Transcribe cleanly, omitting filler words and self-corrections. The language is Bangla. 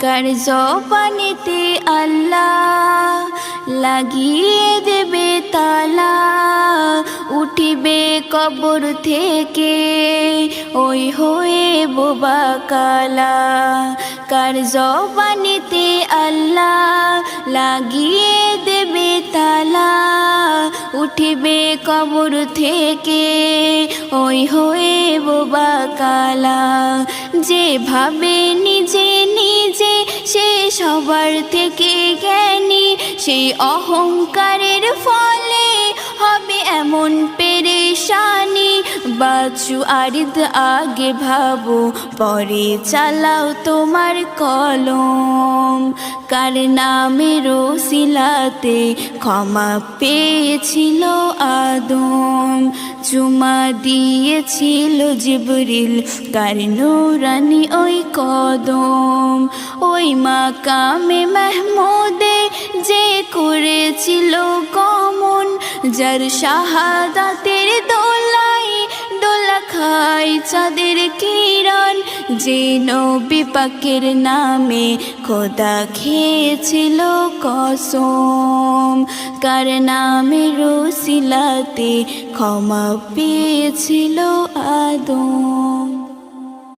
কার জবানেতে আল্লাহ লাগিয়ে দেবে তালা, উঠিবে কবর থেকে ওই হয়ে বোবা কালা। কার জবানেতে আল্লাহ লাগিয়ে দেবে তালা, উঠিবে কবর থেকে ওই হয়ে বোবা কালা। যে ভাবে নিজে নিজে সে সবার থেকে জ্ঞানী, সেই অহংকারের ফলে হবে এমন পেরেশানি। বাঁচু আরিদ আগে ভাবো, পরে চালাও তোমার কলম। কার নামের ওসিলাতে ক্ষমা পেয়েছিল আদম, চুমা দিয়েছিল জিবরিল কার নূরানি ওই কদম। ওই মাকামে মাহমুদে যে করেছিল গমন, যার শাহাদাতের দোলাই দোলা খায় চাঁদের কিরণ, যে নবী পাকের নামে খোদা খেয়েছিল কসম। কার নামের ওসিলাতে ক্ষমা পেয়েছিল আদম।